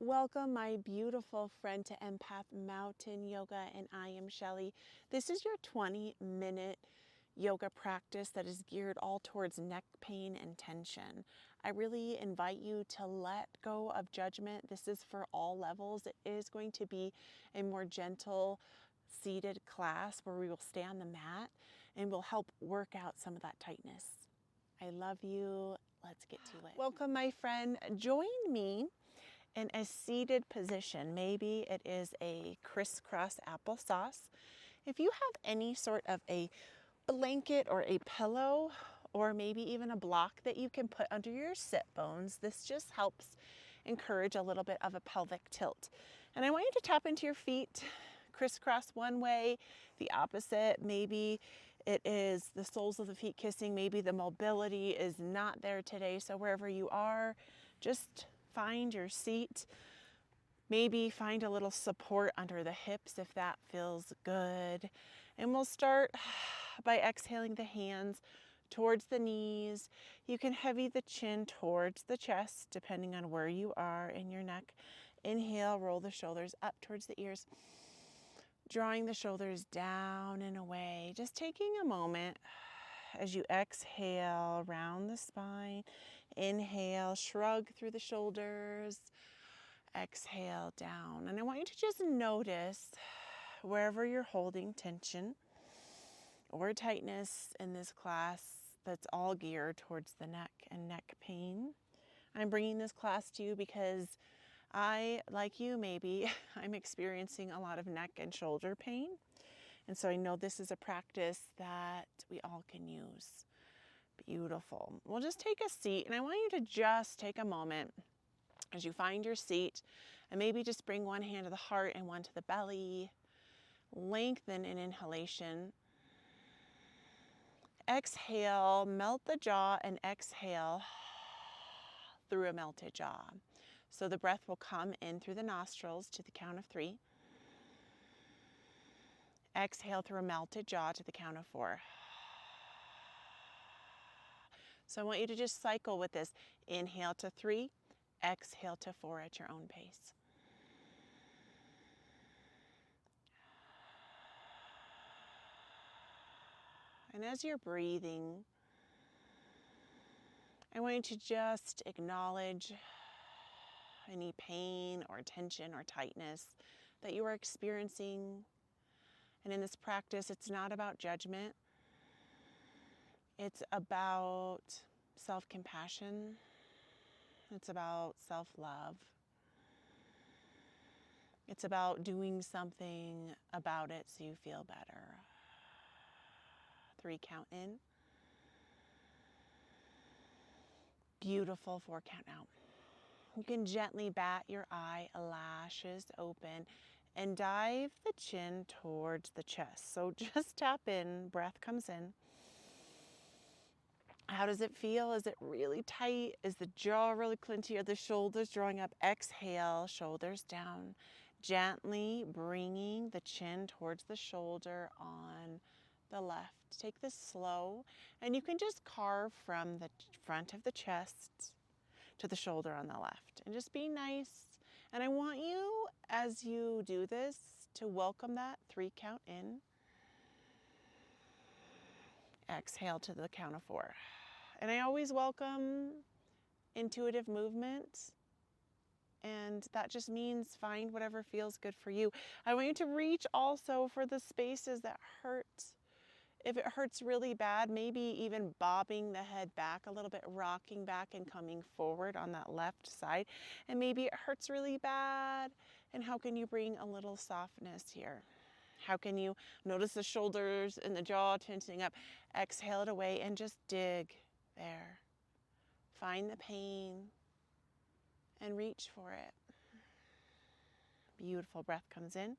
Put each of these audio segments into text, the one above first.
Welcome, my beautiful friend, to Empath Mountain Yoga, and I am Shelly. This is your 20-minute yoga practice that is geared all towards neck pain and tension. I really invite you to let go of judgment. This is for all levels. It is going to be a more gentle, seated class where we will stay on the mat and we'll help work out some of that tightness. I love you. Let's get to it. Welcome, my friend. Join me in a seated position. Maybe it is a crisscross applesauce. If you have any sort of a blanket or a pillow, or maybe even a block that you can put under your sit bones, this just helps encourage a little bit of a pelvic tilt. And I want you to tap into your feet, crisscross one way, the opposite. Maybe it is the soles of the feet kissing. Maybe the mobility is not there today. So wherever you are, just find your seat. Maybe find a little support under the hips if that feels good. And we'll start by exhaling the hands towards the knees. You can heavy the chin towards the chest, depending on where you are in your neck. Inhale, roll the shoulders up towards the ears, drawing the shoulders down and away. Just taking a moment as you exhale, round the spine. Inhale, shrug through the shoulders. Exhale, down. And I want you to just notice wherever you're holding tension or tightness in this class that's all geared towards the neck and neck pain. I'm bringing this class to you because I, like you maybe, I'm experiencing a lot of neck and shoulder pain. And so I know this is a practice that we all can use. Beautiful. We'll just take a seat, and I want you to just take a moment as you find your seat, and maybe just bring one hand to the heart and one to the belly. Lengthen in inhalation. Exhale, melt the jaw, and exhale through a melted jaw. So the breath will come in through the nostrils to the count of 3. Exhale through a melted jaw to the count of 4. So I want you to just cycle with this. Inhale to 3, exhale to 4 at your own pace. And as you're breathing, I want you to just acknowledge any pain or tension or tightness that you are experiencing. And in this practice, it's not about judgment. It's about self-compassion. It's about self-love. It's about doing something about it so you feel better. 3 count in. Beautiful. 4 count out. You can gently bat your eyelashes open and dive the chin towards the chest. So just tap in, breath comes in. How does it feel? Is it really tight? Is the jaw really clenty? Are the shoulders drawing up? Exhale, shoulders down. Gently bringing the chin towards the shoulder on the left. Take this slow, and you can just carve from the front of the chest to the shoulder on the left. And just be nice. And I want you, as you do this, to welcome that 3 count in. Exhale to the count of 4. And I always welcome intuitive movement. And that just means find whatever feels good for you. I want you to reach also for the spaces that hurt. If it hurts really bad, maybe even bobbing the head back a little bit, rocking back and coming forward on that left side. And maybe it hurts really bad. And how can you bring a little softness here? How can you notice the shoulders and the jaw tensing up? Exhale it away and just dig there. Find the pain and reach for it. Beautiful. Breath comes in.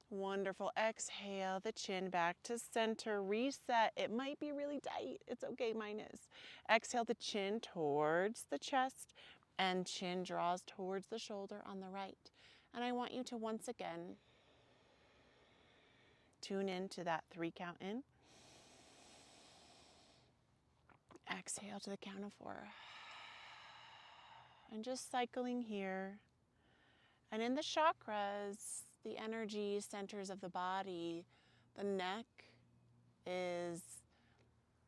Wonderful. Exhale the chin back to center. Reset. It might be really tight. It's okay. Mine is. Exhale the chin towards the chest, and chin draws towards the shoulder on the right. And I want you to once again tune into that 3 count in. Exhale to the count of 4. And just cycling here. And in the chakras, the energy centers of the body, the neck is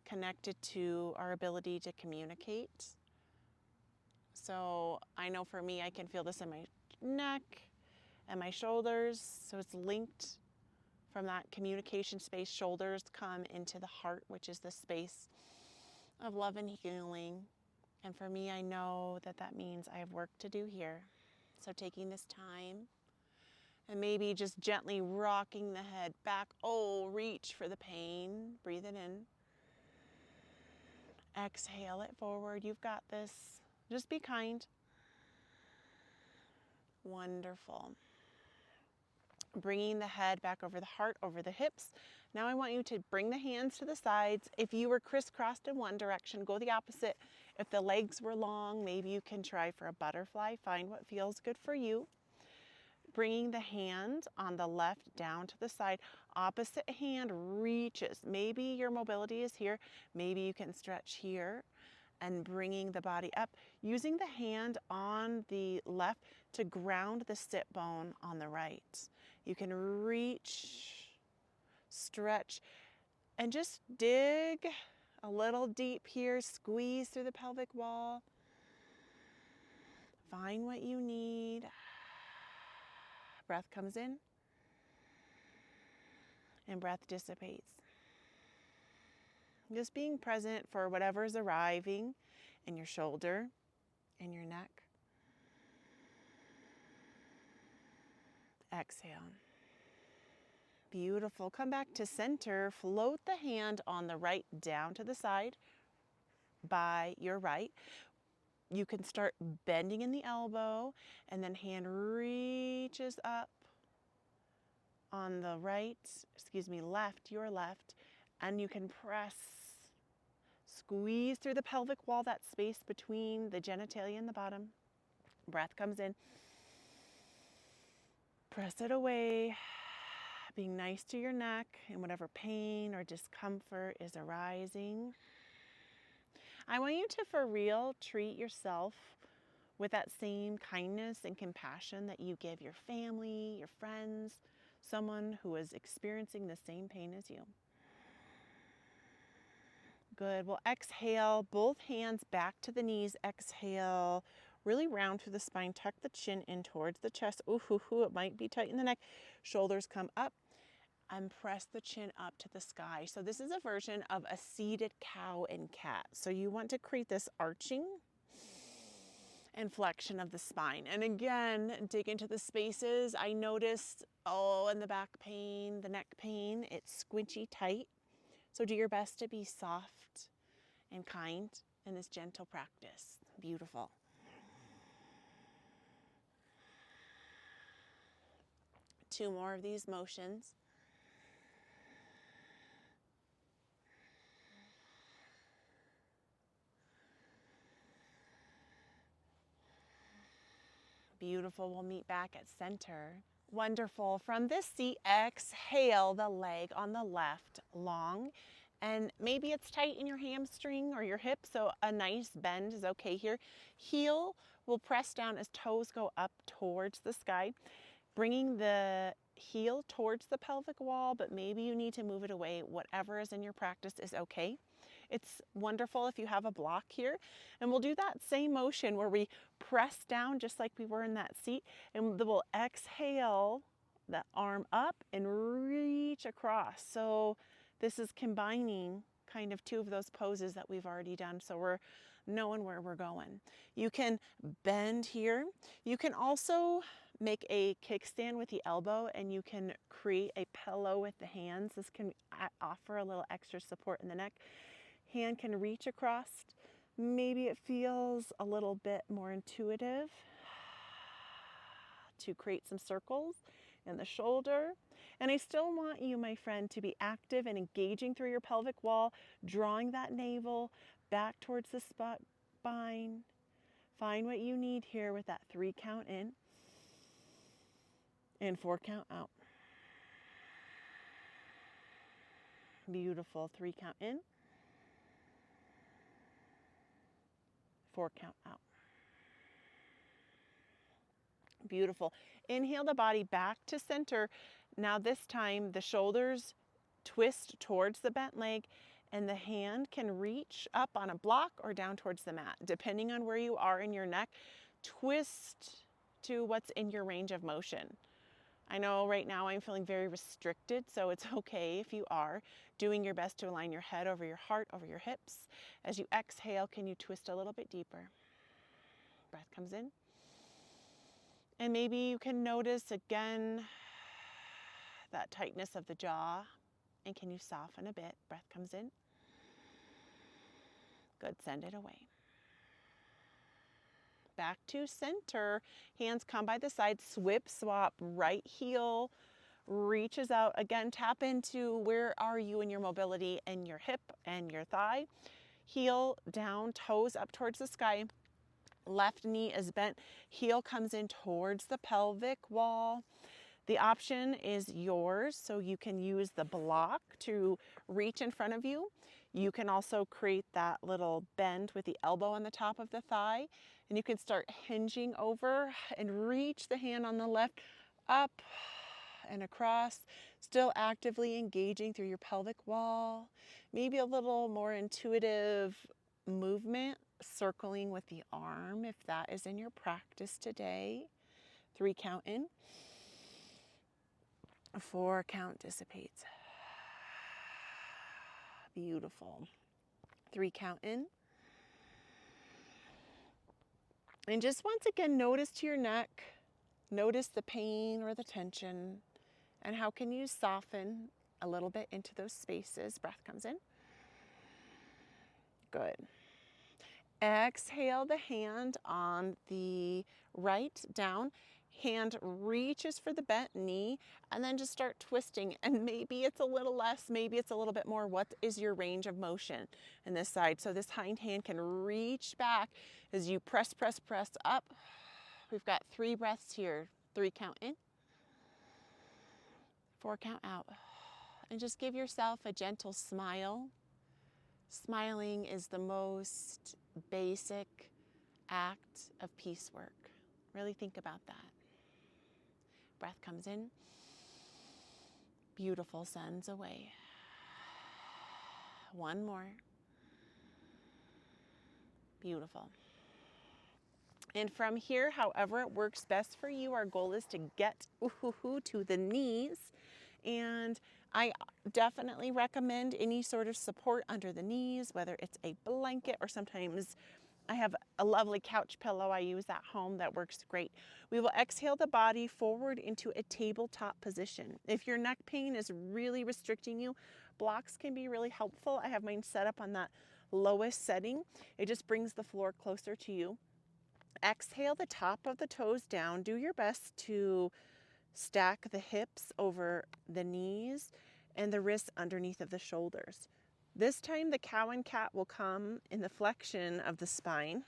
connected to our ability to communicate. So I know for me, I can feel this in my neck and my shoulders. So it's linked from that communication space. Shoulders come into the heart, which is the space of love and healing. And for me, I know that that means I have work to do here. So taking this time and maybe just gently rocking the head back. Oh, reach for the pain. Breathe it in. Exhale it forward. You've got this. Just be kind. Wonderful. Bringing the head back over the heart, over the hips. Now I want you to bring the hands to the sides. If you were crisscrossed in one direction, go the opposite. If the legs were long, maybe you can try for a butterfly. Find what feels good for you. Bringing the hand on the left down to the side. Opposite hand reaches. Maybe your mobility is here. Maybe you can stretch here. And bringing the body up, using the hand on the left to ground the sit bone on the right. You can reach, stretch, and just dig a little deep here. Squeeze through the pelvic wall. Find what you need. Breath comes in, and breath dissipates. Just being present for whatever's arriving in your shoulder, in your neck. Exhale. Beautiful. Come back to center. Float the hand on the right down to the side by your right. You can start bending in the elbow, and then hand reaches up on the left, your left, and you can press. Squeeze through the pelvic wall, that space between the genitalia and the bottom. Breath comes in. Press it away. Being nice to your neck and whatever pain or discomfort is arising. I want you to, for real, treat yourself with that same kindness and compassion that you give your family, your friends, someone who is experiencing the same pain as you. Good. Well, exhale, both hands back to the knees. Exhale, really round through the spine. Tuck the chin in towards the chest. Ooh, it might be tight in the neck. Shoulders come up and press the chin up to the sky. So this is a version of a seated cow and cat. So you want to create this arching and flexion of the spine. And again, dig into the spaces. I noticed, in the back pain, the neck pain, it's squinchy tight. So do your best to be soft and kind in this gentle practice. Beautiful. Two more of these motions. Beautiful. We'll meet back at center. Wonderful. From this seat, exhale the leg on the left long, and maybe it's tight in your hamstring or your hip, so a nice bend is okay here. Heel will press down as toes go up towards the sky, bringing the heel towards the pelvic wall, but maybe you need to move it away. Whatever is in your practice is okay. It's wonderful if you have a block here. And we'll do that same motion where we press down just like we were in that seat. And we'll exhale the arm up and reach across. So this is combining kind of two of those poses that we've already done. So we're knowing where we're going. You can bend here. You can also make a kickstand with the elbow, and you can create a pillow with the hands. This can offer a little extra support in the neck. Hand can reach across. Maybe it feels a little bit more intuitive to create some circles in the shoulder. And I still want you, my friend, to be active and engaging through your pelvic wall, drawing that navel back towards the spine. Find what you need here with that 3 count in and 4 count out. Beautiful. 3 count in, 4 count out. beautiful. Inhale the body back to center. Now this time the shoulders twist towards the bent leg, and the hand can reach up on a block or down towards the mat. Depending on where you are in your neck, twist to what's in your range of motion. I know right now I'm feeling very restricted, so it's okay if you are doing your best to align your head over your heart, over your hips. As you exhale, can you twist a little bit deeper? Breath comes in. And maybe you can notice again that tightness of the jaw. And can you soften a bit? Breath comes in. Good, send it away. Back to center. Hands come by the side, swip, swap, right heel reaches out. Again, tap into where are you in your mobility and your hip and your thigh. Heel down, toes up towards the sky. Left knee is bent. Heel comes in towards the pelvic wall. The option is yours, so you can use the block to reach in front of you. You can also create that little bend with the elbow on the top of the thigh, and you can start hinging over and reach the hand on the left up and across, still actively engaging through your pelvic wall. Maybe a little more intuitive movement, circling with the arm if that is in your practice today. 3 count in. 4 count dissipates. Beautiful. 3 count in. And just once again, notice to your neck. Notice the pain or the tension. And how can you soften a little bit into those spaces? Breath comes in. Good. Exhale the hand on the right down. Hand reaches for the bent knee, and then just start twisting. And maybe it's a little less, maybe it's a little bit more. What is your range of motion in this side? So this hind hand can reach back as you press, press, press up. We've got 3 breaths here. 3 count in. 4 count out. And just give yourself a gentle smile. Smiling is the most basic act of peace work. Really think about that. Breath comes in. Beautiful, sends away. 1 more. Beautiful. And from here, however it works best for you, our goal is to get to the knees. And I definitely recommend any sort of support under the knees, whether it's a blanket or sometimes I have a lovely couch pillow I use at home that works great. We will exhale the body forward into a tabletop position. If your neck pain is really restricting you, blocks can be really helpful. I have mine set up on that lowest setting. It just brings the floor closer to you. Exhale the top of the toes down. Do your best to stack the hips over the knees and the wrists underneath of the shoulders. This time the cow and cat will come in the flexion of the spine.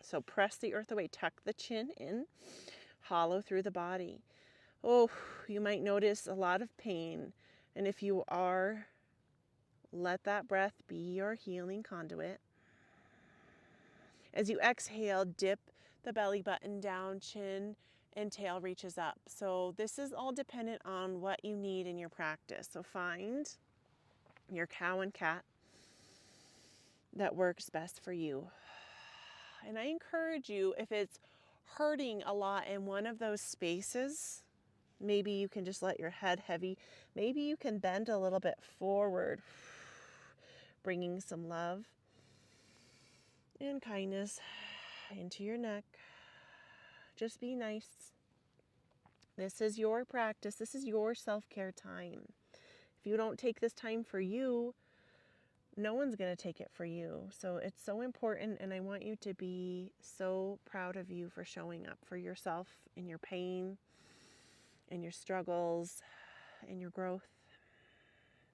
So press the earth away, tuck the chin in, hollow through the body. Oh, you might notice a lot of pain. And if you are, let that breath be your healing conduit. As you exhale, dip the belly button down, chin and tail reaches up. So this is all dependent on what you need in your practice. So find your cow and cat that works best for you. And I encourage you, if it's hurting a lot in one of those spaces, maybe you can just let your head heavy. Maybe you can bend a little bit forward, bringing some love and kindness into your neck. Just be nice. This is your practice. This is your self-care time. If you don't take this time for you, no one's going to take it for you. So it's so important, and I want you to be so proud of you for showing up for yourself in your pain, in your struggles, in your growth.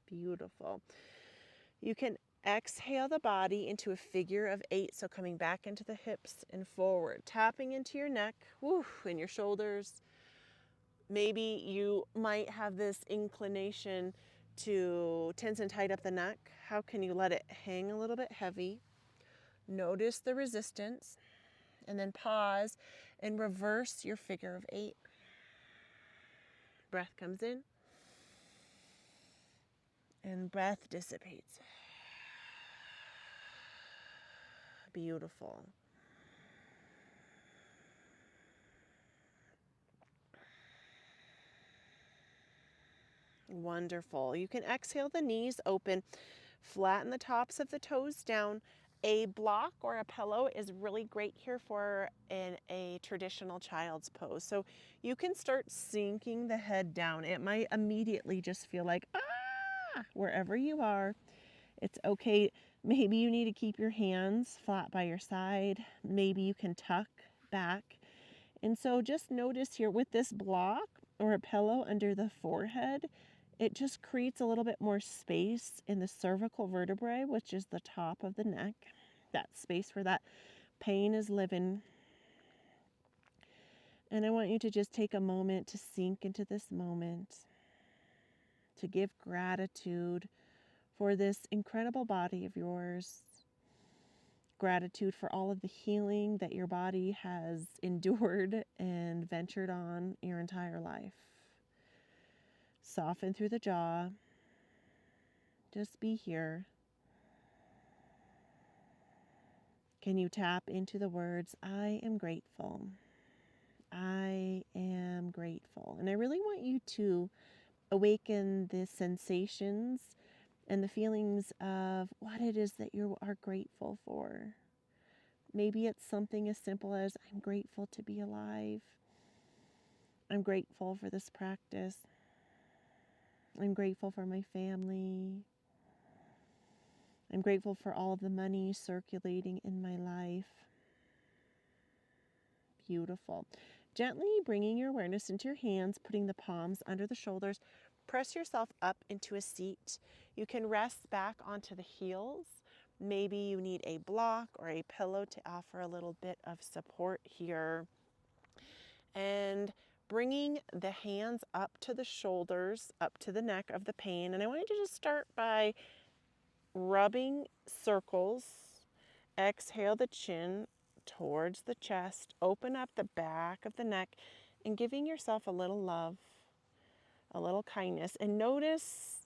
Beautiful. You can exhale the body into a figure of 8. So coming back into the hips and forward, tapping into your neck, and your shoulders. Maybe you might have this inclination to tense and tighten up the neck. How can you let it hang a little bit heavy? Notice the resistance And then pause and reverse your figure of 8. Breath comes in and breath dissipates. Beautiful. Wonderful. You can exhale the knees open, flatten the tops of the toes down. A block or a pillow is really great here for a traditional child's pose. So you can start sinking the head down. It might immediately just feel like, wherever you are. It's okay. Maybe you need to keep your hands flat by your side. Maybe you can tuck back. And so just notice here with this block or a pillow under the forehead, it just creates a little bit more space in the cervical vertebrae, which is the top of the neck, that space where that pain is living. And I want you to just take a moment to sink into this moment, to give gratitude for this incredible body of yours. Gratitude for all of the healing that your body has endured and ventured on your entire life. Soften through the jaw. Just be here. Can you tap into the words, I am grateful. I am grateful. And I really want you to awaken the sensations and the feelings of what it is that you are grateful for. Maybe it's something as simple as, I'm grateful to be alive. I'm grateful for this practice. I'm grateful for my family. I'm grateful for all of the money circulating in my life. Beautiful. Gently bringing your awareness into your hands, putting the palms under the shoulders. Press yourself up into a seat. You can rest back onto the heels. Maybe you need a block or a pillow to offer a little bit of support here. And bringing the hands up to the shoulders, up to the neck of the pain. And I want you to just start by rubbing circles. Exhale the chin towards the chest. Open up the back of the neck and giving yourself a little love, a little kindness. And notice,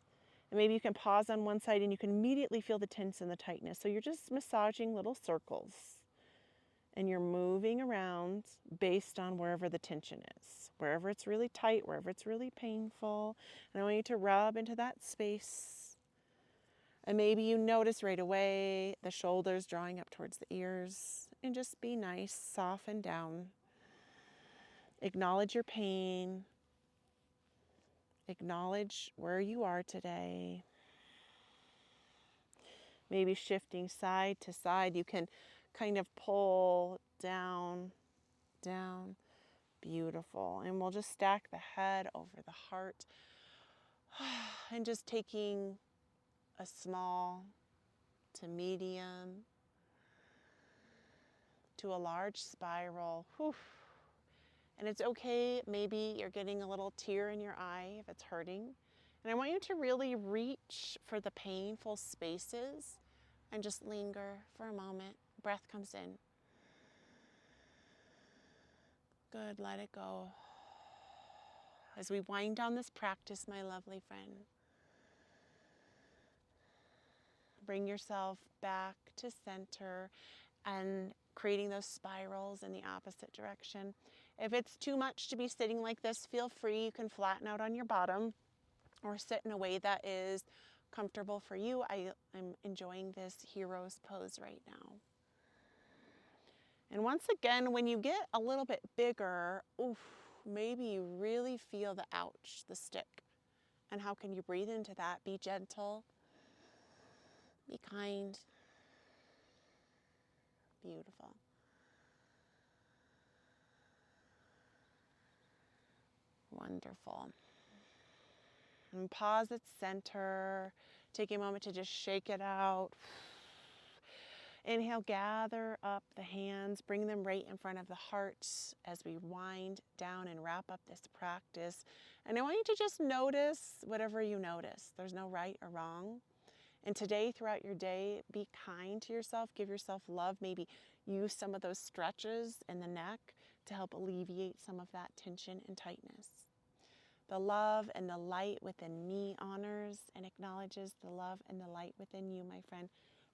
and maybe you can pause on one side and you can immediately feel the tense and the tightness. So you're just massaging little circles and you're moving around based on wherever the tension is, wherever it's really tight, wherever it's really painful. And I want you to rub into that space. And maybe you notice right away the shoulders drawing up towards the ears, and just be nice, soften down. Acknowledge your pain. Acknowledge where you are today. Maybe shifting side to side, you can kind of pull down, down. Beautiful. And we'll just stack the head over the heart and just taking a small to medium to a large spiral. Whew. And it's okay, maybe you're getting a little tear in your eye if it's hurting. And I want you to really reach for the painful spaces and just linger for a moment. Breath comes in. Good, let it go. As we wind down this practice, my lovely friend, bring yourself back to center and creating those spirals in the opposite direction. If it's too much to be sitting like this, feel free. You can flatten out on your bottom or sit in a way that is comfortable for you. I'm enjoying this hero's pose right now. And once again, when you get a little bit bigger, maybe you really feel the ouch, the stick. And how can you breathe into that? Be gentle. Be kind. Beautiful. Wonderful. And pause at center. Take a moment to just shake it out. Inhale, gather up the hands, bring them right in front of the heart as we wind down and wrap up this practice. And I want you to just notice whatever you notice. There's no right or wrong. And today, throughout your day, be kind to yourself. Give yourself love. Maybe use some of those stretches in the neck to help alleviate some of that tension and tightness. The love and the light within me honors and acknowledges the love and the light within you, my friend.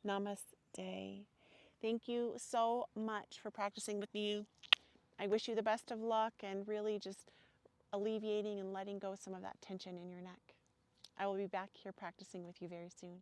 Namaste. Thank you so much for practicing with me. I wish you the best of luck and really just alleviating and letting go some of that tension in your neck. I will be back here practicing with you very soon.